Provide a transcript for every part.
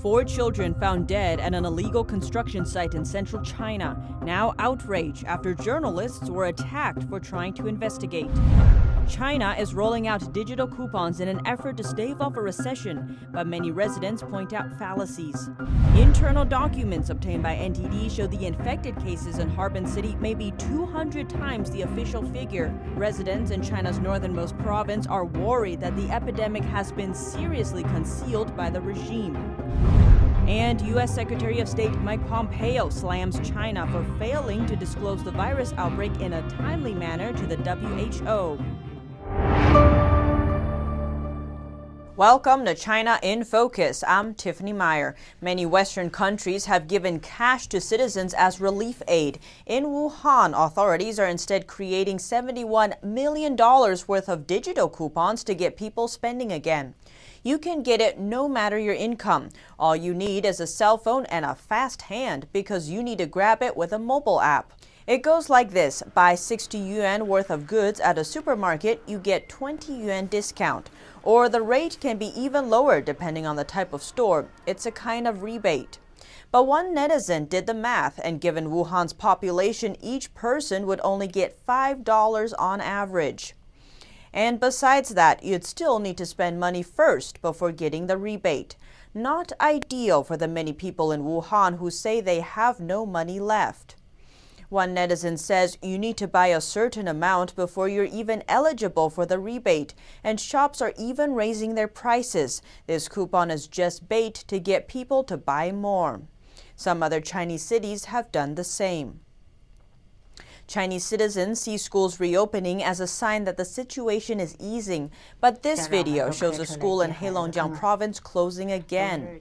4 children found dead at an illegal construction site in central China. Now outrage after journalists were attacked for trying to investigate. China is rolling out digital coupons in an effort to stave off a recession, but many residents point out fallacies. Internal documents obtained by NTD show the infected cases in Harbin city may be 200 times the official figure. Residents in China's northernmost province are worried that the epidemic has been seriously concealed by the regime. And U.S. Secretary of State Mike Pompeo slams China for failing to disclose the virus outbreak in a timely manner to the WHO. Welcome to China in Focus. I'm Tiffany Meyer. Many Western countries have given cash to citizens as relief aid. In Wuhan, authorities are instead creating $71 million worth of digital coupons to get people spending again. You can get it no matter your income. All you need is a cell phone and a fast hand because you need to grab it with a mobile app. It goes like this. Buy 60 yuan worth of goods at a supermarket, you get 20 yuan discount. Or the rate can be even lower depending on the type of store. It's a kind of rebate. But one netizen did the math, and given Wuhan's population, each person would only get $5 on average. And besides that, you'd still need to spend money first before getting the rebate. Not ideal for the many people in Wuhan who say they have no money left. One netizen says you need to buy a certain amount before you're even eligible for the rebate, and shops are even raising their prices. This coupon is just bait to get people to buy more. Some other Chinese cities have done the same. Chinese citizens see schools reopening as a sign that the situation is easing, but this video shows a school in Heilongjiang province closing again.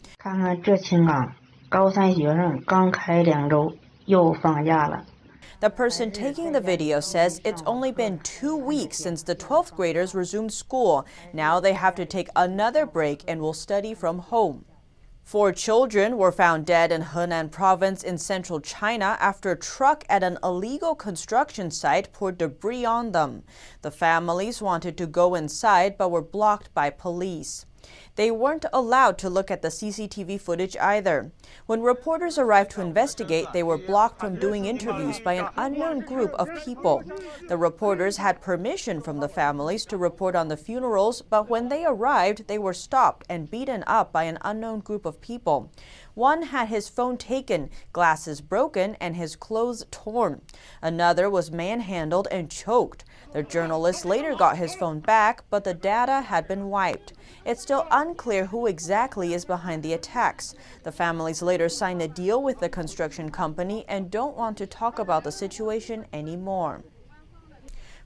The person taking the video says it's only been 2 weeks since the 12th graders resumed school. Now they have to take another break and will study from home. 4 children were found dead in Henan province in central China after a truck at an illegal construction site poured debris on them. The families wanted to go inside but were blocked by police. They weren't allowed to look at the CCTV footage either. When reporters arrived to investigate, they were blocked from doing interviews by an unknown group of people. The reporters had permission from the families to report on the funerals, but when they arrived, they were stopped and beaten up by an unknown group of people. One had his phone taken, glasses broken, and his clothes torn. Another was manhandled and choked. The journalist later got his phone back, but the data had been wiped. It's still unclear who exactly is behind the attacks. The families later signed a deal with the construction company and don't want to talk about the situation anymore.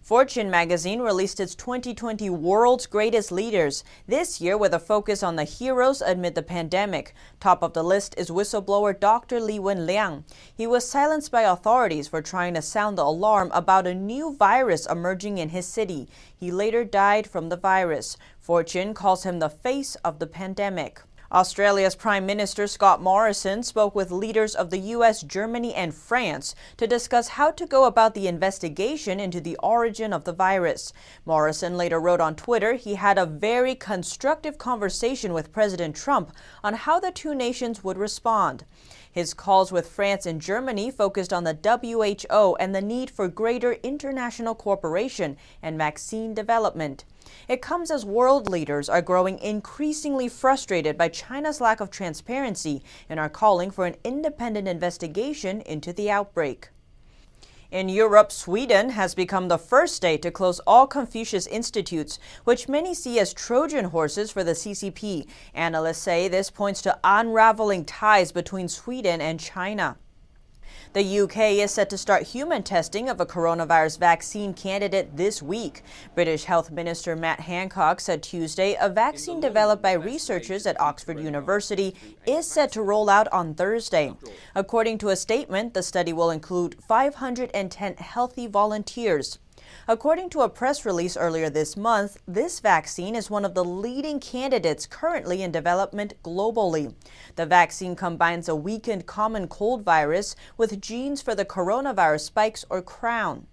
Fortune magazine released its 2020 World's Greatest Leaders, this year with a focus on the heroes amid the pandemic. Top of the list is whistleblower Dr. Li Wenliang. He was silenced by authorities for trying to sound the alarm about a new virus emerging in his city. He later died from the virus. Fortune calls him the face of the pandemic. Australia's Prime Minister Scott Morrison spoke with leaders of the US, Germany, and France to discuss how to go about the investigation into the origin of the virus. Morrison later wrote on Twitter he had a very constructive conversation with President Trump on how the two nations would respond. His calls with France and Germany focused on the WHO and the need for greater international cooperation and vaccine development. It comes as world leaders are growing increasingly frustrated by China's lack of transparency and are calling for an independent investigation into the outbreak. In Europe, Sweden has become the first state to close all Confucius institutes, which many see as Trojan horses for the CCP. Analysts say this points to unraveling ties between Sweden and China. The UK is set to start human testing of a coronavirus vaccine candidate this week. British Health Minister Matt Hancock said Tuesday a vaccine developed by researchers at Oxford University is set to roll out on Thursday. According to a statement, the study will include 510 healthy volunteers. According to a press release earlier this month, this vaccine is one of the leading candidates currently in development globally. The vaccine combines a weakened common cold virus with genes for the coronavirus spikes or crown.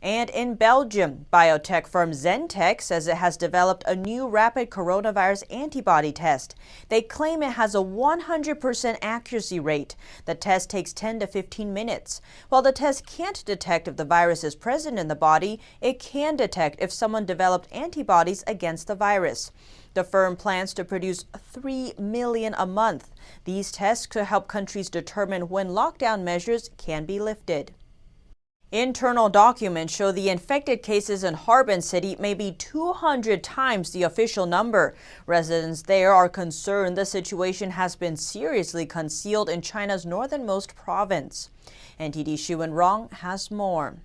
And in Belgium, biotech firm Zentech says it has developed a new rapid coronavirus antibody test. They claim it has a 100% accuracy rate. The test takes 10 to 15 minutes. While the test can't detect if the virus is present in the body, it can detect if someone developed antibodies against the virus. The firm plans to produce 3 million a month. These tests could help countries determine when lockdown measures can be lifted. Internal documents show the infected cases in Harbin city may be 200 times the official number. Residents there are concerned the situation has been seriously concealed in China's northernmost province. NTD Xu Rong has more.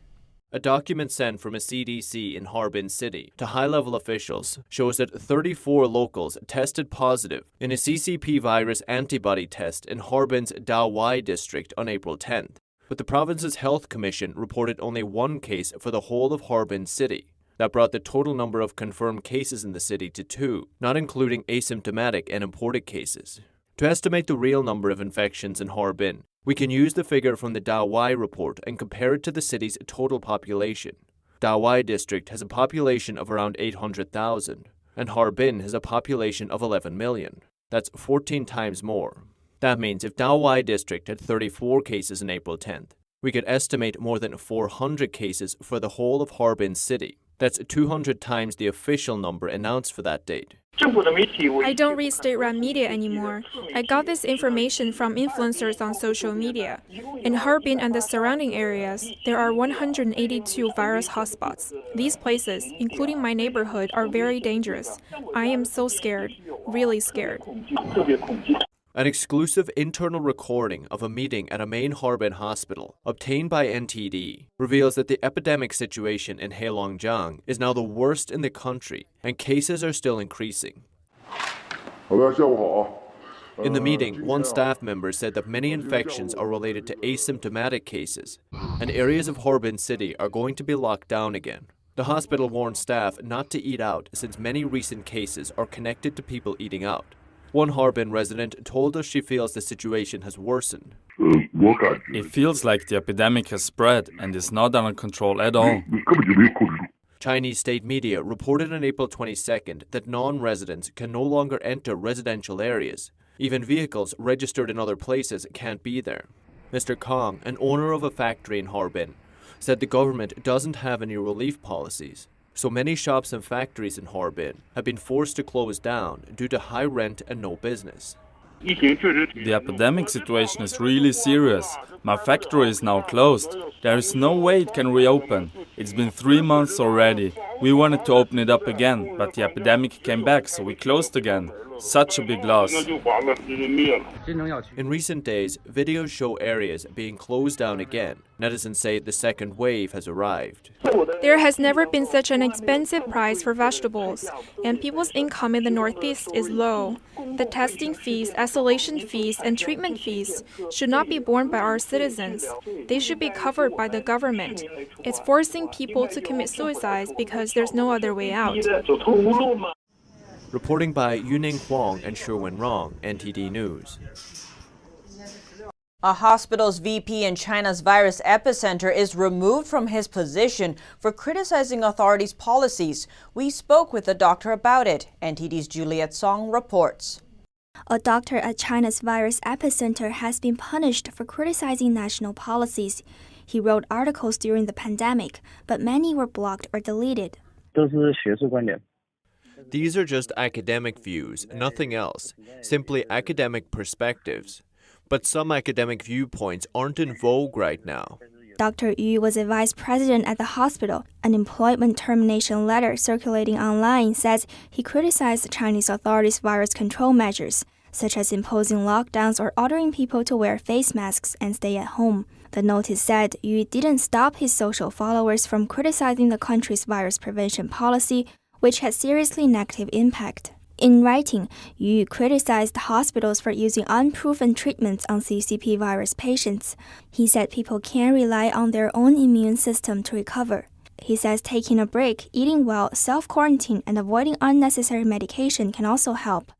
A document sent from a CDC in Harbin city to high-level officials shows that 34 locals tested positive in a CCP virus antibody test in Harbin's Dawai district on April 10th. But the province's health commission reported only one case for the whole of Harbin city. That brought the total number of confirmed cases in the city to 2, not including asymptomatic and imported cases. To estimate the real number of infections in Harbin, we can use the figure from the Dawai report and compare it to the city's total population. Dawai district has a population of around 800,000, and Harbin has a population of 11 million. That's 14 times more. That means if Dawai district had 34 cases on April 10th, we could estimate more than 400 cases for the whole of Harbin city. That's 200 times the official number announced for that date. I don't read state-run media anymore. I got this information from influencers on social media. In Harbin and the surrounding areas, there are 182 virus hotspots. These places, including my neighborhood, are very dangerous. I am so scared, really scared. An exclusive internal recording of a meeting at a main Harbin hospital, obtained by NTD, reveals that the epidemic situation in Heilongjiang is now the worst in the country, and cases are still increasing. In the meeting, one staff member said that many infections are related to asymptomatic cases, and areas of Harbin city are going to be locked down again. The hospital warned staff not to eat out since many recent cases are connected to people eating out. One Harbin resident told us she feels the situation has worsened. It feels like the epidemic has spread and is not under control at all. Chinese state media reported on April 22nd that non-residents can no longer enter residential areas. Even vehicles registered in other places can't be there. Mr. Kong, an owner of a factory in Harbin, said the government doesn't have any relief policies. So many shops and factories in Harbin have been forced to close down due to high rent and no business. The epidemic situation is really serious. My factory is now closed. There is no way it can reopen. It's been 3 months already. We wanted to open it up again, but the epidemic came back, so we closed again. Such a big loss. In recent days, videos show areas being closed down again. Netizens say the second wave has arrived. There has never been such an expensive price for vegetables, and people's income in the Northeast is low. The testing fees, isolation fees, and treatment fees should not be borne by our citizens. They should be covered by the government. It's forcing people to commit suicide because there's no other way out. Reporting by Yuning Huang and Sherwin Rong, NTD News. A hospital's VP in China's virus epicenter is removed from his position for criticizing authorities' policies. We spoke with a doctor about it. NTD's Juliet Song reports. A doctor at China's virus epicenter has been punished for criticizing national policies. He wrote articles during the pandemic, but many were blocked or deleted. These are just academic views, nothing else, simply academic perspectives. But some academic viewpoints aren't in vogue right now. Dr. Yu was a vice president at the hospital. An employment termination letter circulating online says he criticized the Chinese authorities' virus control measures, such as imposing lockdowns or ordering people to wear face masks and stay at home. The notice said Yu didn't stop his social followers from criticizing the country's virus prevention policy, which had seriously negative impact. In writing, Yu criticized hospitals for using unproven treatments on CCP virus patients. He said people can't rely on their own immune system to recover. He says taking a break, eating well, self-quarantine, and avoiding unnecessary medication can also help.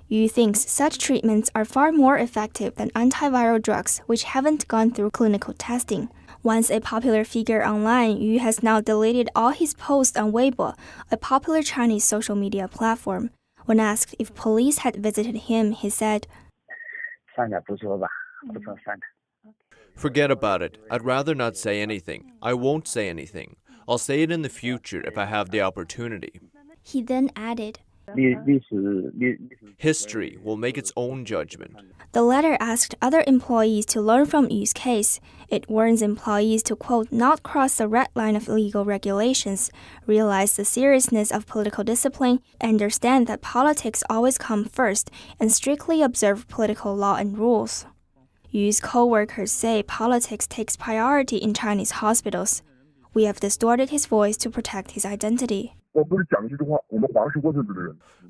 Yu thinks such treatments are far more effective than antiviral drugs which haven't gone through clinical testing. Once a popular figure online, Yu has now deleted all his posts on Weibo, a popular Chinese social media platform. When asked if police had visited him, he said, Forget about it. I'd rather not say anything. I won't say anything. I'll say it in the future if I have the opportunity. He then added, History will make its own judgment. The letter asked other employees to learn from Yu's case. It warns employees to, quote, not cross the red line of legal regulations, realize the seriousness of political discipline, understand that politics always come first, and strictly observe political law and rules. Yu's co-workers say politics takes priority in Chinese hospitals. We have distorted his voice to protect his identity.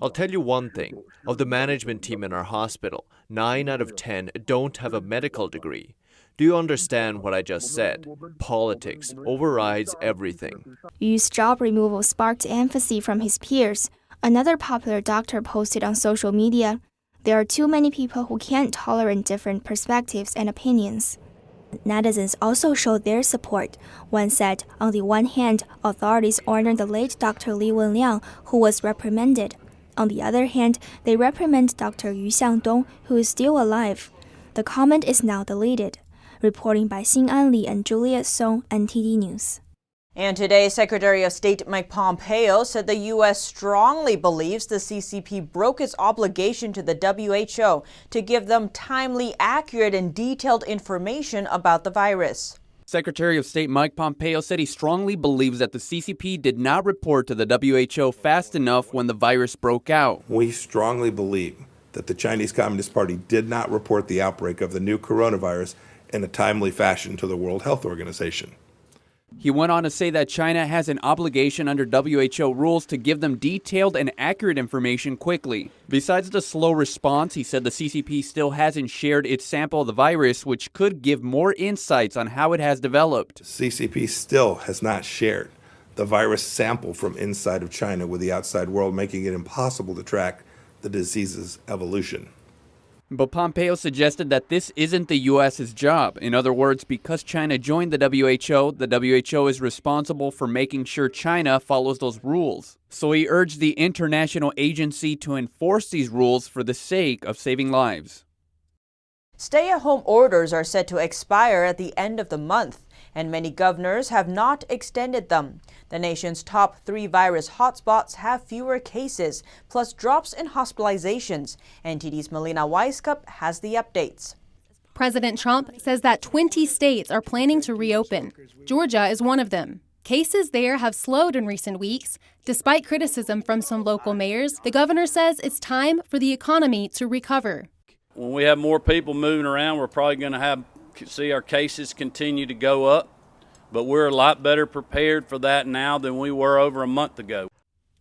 I'll tell you one thing. Of the management team in our hospital, 9 out of 10 don't have a medical degree. Do you understand what I just said? Politics overrides everything. Yu's job removal sparked empathy from his peers. Another popular doctor posted on social media, there are too many people who can't tolerate different perspectives and opinions. Netizens also showed their support. One said, on the one hand, authorities honored the late Dr. Li Wenliang, who was reprimanded. On the other hand, they reprimand Dr. Yu Xiangdong, who is still alive. The comment is now deleted. Reporting by Xin'an Li and Juliet Song, NTD News. And today, Secretary of State Mike Pompeo said the U.S. strongly believes the CCP broke its obligation to the WHO to give them timely, accurate, and detailed information about the virus. Secretary of State Mike Pompeo said he strongly believes that the CCP did not report to the WHO fast enough when the virus broke out. We strongly believe that the Chinese Communist Party did not report the outbreak of the new coronavirus in a timely fashion to the World Health Organization. He went on to say that China has an obligation under WHO rules to give them detailed and accurate information quickly. Besides the slow response, he said the CCP still hasn't shared its sample of the virus, which could give more insights on how it has developed. CCP still has not shared the virus sample from inside of China with the outside world, making it impossible to track the disease's evolution. But Pompeo suggested that this isn't the U.S.'s job. In other words, because China joined the WHO is responsible for making sure China follows those rules. So he urged the international agency to enforce these rules for the sake of saving lives. Stay-at-home orders are set to expire at the end of the month, and many governors have not extended them. The nation's top 3 virus hotspots have fewer cases, plus drops in hospitalizations. NTD's Melina Weiskup has the updates. President Trump says that 20 states are planning to reopen. Georgia is one of them. Cases there have slowed in recent weeks. Despite criticism from some local mayors, the governor says it's time for the economy to recover. When we have more people moving around, we're probably going to see our cases continue to go up, but we're a lot better prepared for that now than we were over a month ago.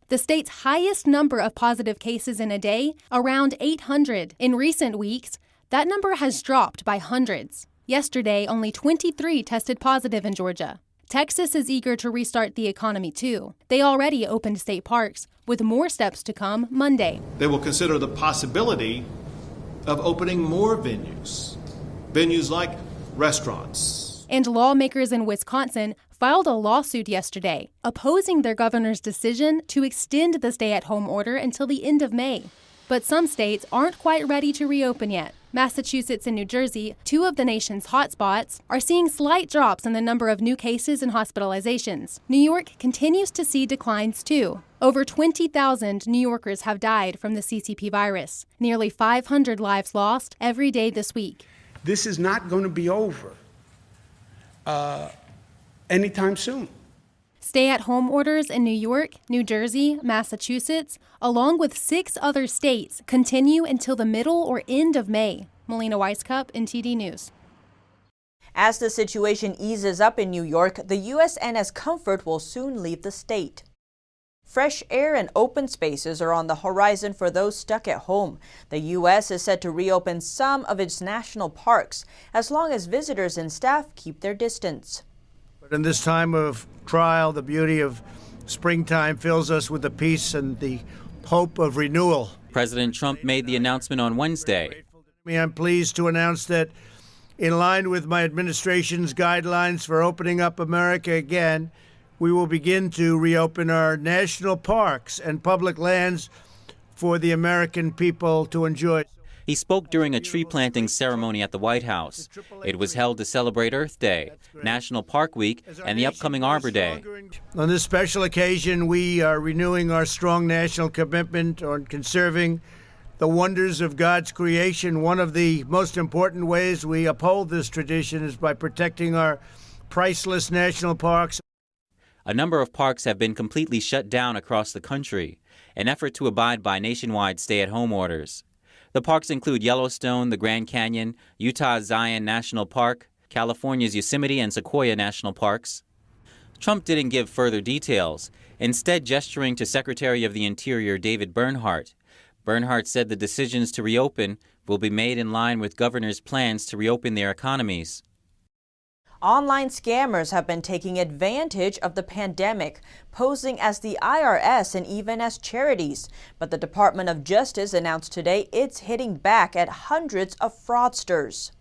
The state's highest number of positive cases in a day, around 800. In recent weeks, that number has dropped by hundreds. Yesterday, only 23 tested positive in Georgia. Texas is eager to restart the economy too. They already opened state parks, with more steps to come Monday. They will consider the possibility of opening more venues like restaurants. And lawmakers in Wisconsin filed a lawsuit yesterday, opposing their governor's decision to extend the stay-at-home order until the end of May. But some states aren't quite ready to reopen yet. Massachusetts and New Jersey, 2 of the nation's hotspots, are seeing slight drops in the number of new cases and hospitalizations. New York continues to see declines too. Over 20,000 New Yorkers have died from the CCP virus. Nearly 500 lives lost every day this week. This is not going to be over anytime soon. Stay-at-home orders in New York, New Jersey, Massachusetts, along with 6 other states, continue until the middle or end of May. Melina Weiskup, NTD News. As the situation eases up in New York, the USNS Comfort will soon leave the state. Fresh air and open spaces are on the horizon for those stuck at home. The U.S. is set to reopen some of its national parks, as long as visitors and staff keep their distance. But in this time of trial, the beauty of springtime fills us with the peace and the hope of renewal. President Trump made the announcement on Wednesday. I'm pleased to announce that In line with my administration's guidelines for opening up America again, we will begin to reopen our national parks and public lands for the American people to enjoy. He spoke during a tree planting ceremony at the White House. It was held to celebrate Earth Day, National Park Week, and the upcoming Arbor Day. On this special occasion, we are renewing our strong national commitment on conserving the wonders of God's creation. One of the most important ways we uphold this tradition is by protecting our priceless national parks. A number of parks have been completely shut down across the country, an effort to abide by nationwide stay-at-home orders. The parks include Yellowstone, the Grand Canyon, Utah's Zion National Park, California's Yosemite and Sequoia National Parks. Trump didn't give further details, instead gesturing to Secretary of the Interior David Bernhardt. Bernhardt said the decisions to reopen will be made in line with governors' plans to reopen their economies. Online scammers have been taking advantage of the pandemic, posing as the IRS and even as charities. But the Department of Justice announced today it's hitting back at hundreds of fraudsters.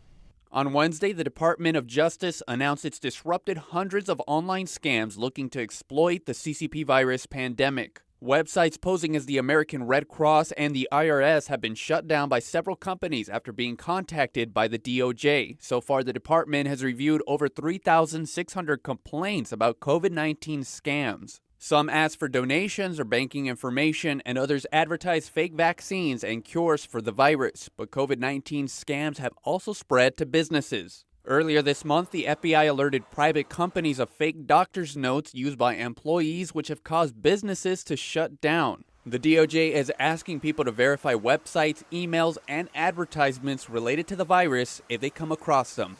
On Wednesday, the Department of Justice announced it's disrupted hundreds of online scams looking to exploit the CCP virus pandemic. Websites posing as the American Red Cross and the IRS have been shut down by several companies after being contacted by the DOJ. So far, the department has reviewed over 3,600 complaints about COVID-19 scams. Some ask for donations or banking information, and others advertise fake vaccines and cures for the virus. But COVID-19 scams have also spread to businesses. Earlier this month, the FBI alerted private companies of fake doctor's notes used by employees, which have caused businesses to shut down. The DOJ is asking people to verify websites, emails, and advertisements related to the virus if they come across them.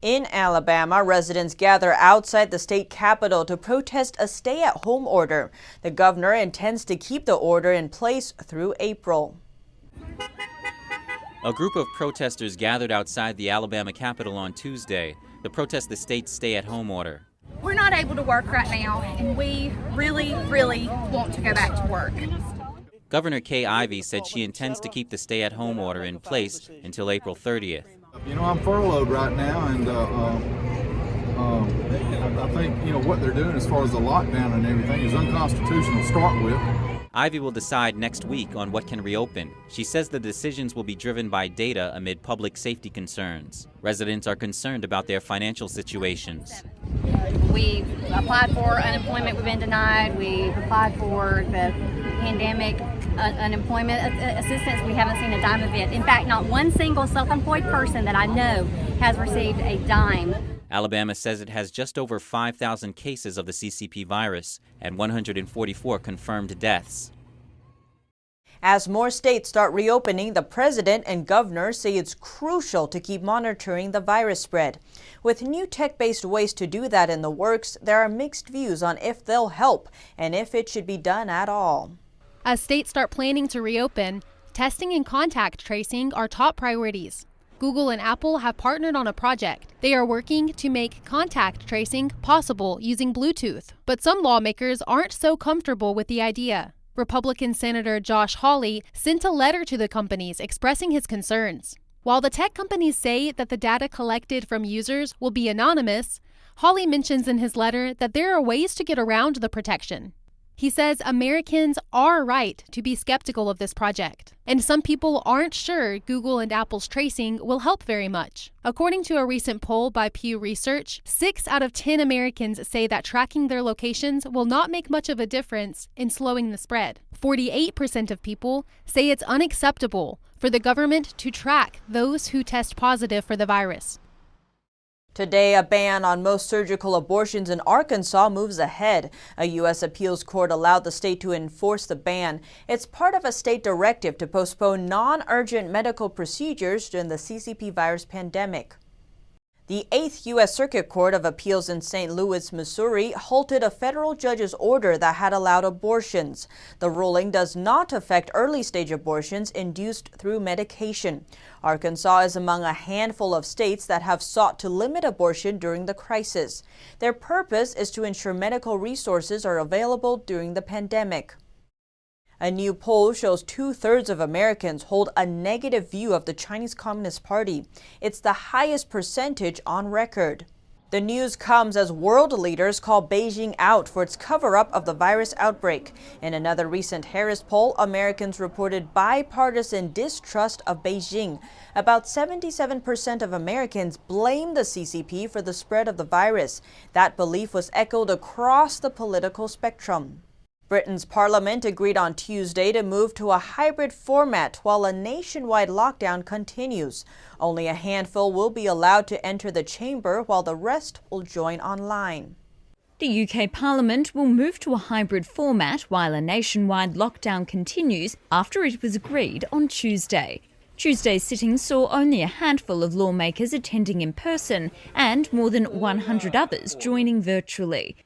In Alabama, residents gather outside the state capitol to protest a stay-at-home order. The governor intends to keep the order in place through April. A group of protesters gathered outside the Alabama Capitol on Tuesday to protest the state's stay-at-home order. We're not able to work right now, and we really want to go back to work. Governor Kay Ivey said she intends to keep the stay-at-home order in place until April 30th. You know, I'm furloughed right now, and I think, you know, what they're doing as far as the lockdown and everything is unconstitutional to start with. Ivey will decide next week on what can reopen. She says the decisions will be driven by data amid public safety concerns. Residents are concerned about their financial situations. We've applied for unemployment, we've been denied. We've applied for the pandemic unemployment assistance. We haven't seen a dime of it. In fact, not one single self-employed person that I know has received a dime. Alabama says it has just over 5,000 cases of the CCP virus and 144 confirmed deaths. As more states start reopening, the president and governors say it's crucial to keep monitoring the virus spread. With new tech-based ways to do that in the works, there are mixed views on if they'll help and if it should be done at all. As states start planning to reopen, testing and contact tracing are top priorities. Google and Apple have partnered on a project. They are working to make contact tracing possible using Bluetooth. But some lawmakers aren't so comfortable with the idea. Republican Senator Josh Hawley sent a letter to the companies expressing his concerns. While the tech companies say that the data collected from users will be anonymous, Hawley mentions in his letter that there are ways to get around the protection. He says Americans are right to be skeptical of this project, and some people aren't sure Google and Apple's tracing will help very much. According to a recent poll by Pew Research, 6 out of 10 Americans say that tracking their locations will not make much of a difference in slowing the spread. 48% of people say it's unacceptable for the government to track those who test positive for the virus. Today, a ban on most surgical abortions in Arkansas moves ahead. A U.S. appeals court allowed the state to enforce the ban. It's part of a state directive to postpone non-urgent medical procedures during the CCP virus pandemic. The 8th U.S. Circuit Court of Appeals in St. Louis, Missouri, halted a federal judge's order that had allowed abortions. The ruling does not affect early-stage abortions induced through medication. Arkansas is among a handful of states that have sought to limit abortion during the crisis. Their purpose is to ensure medical resources are available during the pandemic. A new poll shows 2/3 of Americans hold a negative view of the Chinese Communist Party. It's the highest percentage on record. The news comes as world leaders call Beijing out for its cover-up of the virus outbreak. In another recent Harris poll, Americans reported bipartisan distrust of Beijing. About 77% of Americans blame the CCP for the spread of the virus. That belief was echoed across the political spectrum. Britain's parliament agreed on Tuesday to move to a hybrid format while a nationwide lockdown continues. Only a handful will be allowed to enter the chamber while the rest will join online. The UK Parliament will move to a hybrid format while a nationwide lockdown continues after it was agreed on Tuesday. Tuesday's sitting saw only a handful of lawmakers attending in person and more than 100 others joining virtually.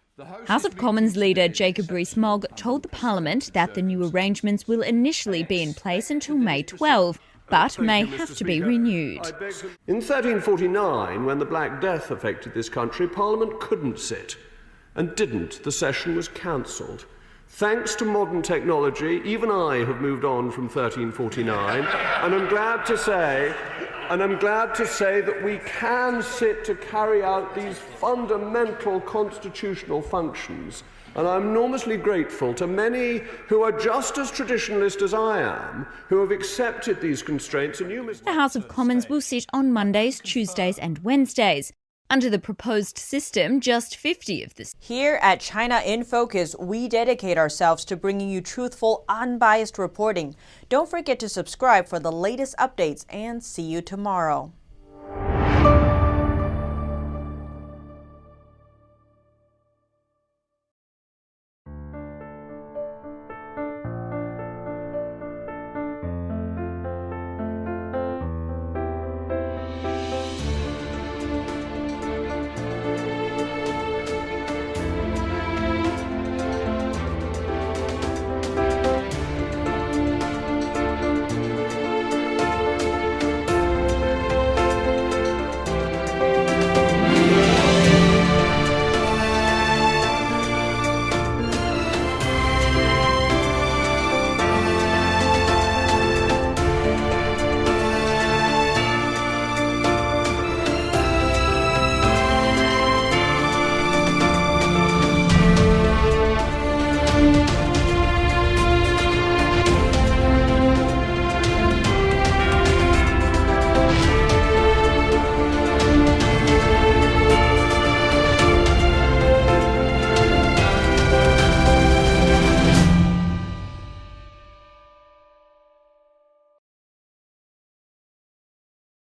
House of Commons leader Jacob Rees-Mogg told the Parliament that the new arrangements will initially be in place until May 12, but may have to be renewed. In 1349, when the Black Death affected this country, Parliament couldn't sit, and didn't. The session was cancelled. Thanks to modern technology, even I have moved on from 1349, and I'm glad to say that we can sit to carry out these fundamental constitutional functions. And I'm enormously grateful to many who are just as traditionalist as I am, who have accepted these constraints. The House of Commons will sit on Mondays, Tuesdays and Wednesdays. Under the proposed system, just 50 of this. Here at China in Focus, we dedicate ourselves to bringing you truthful, unbiased reporting. Don't forget to subscribe for the latest updates and see you tomorrow.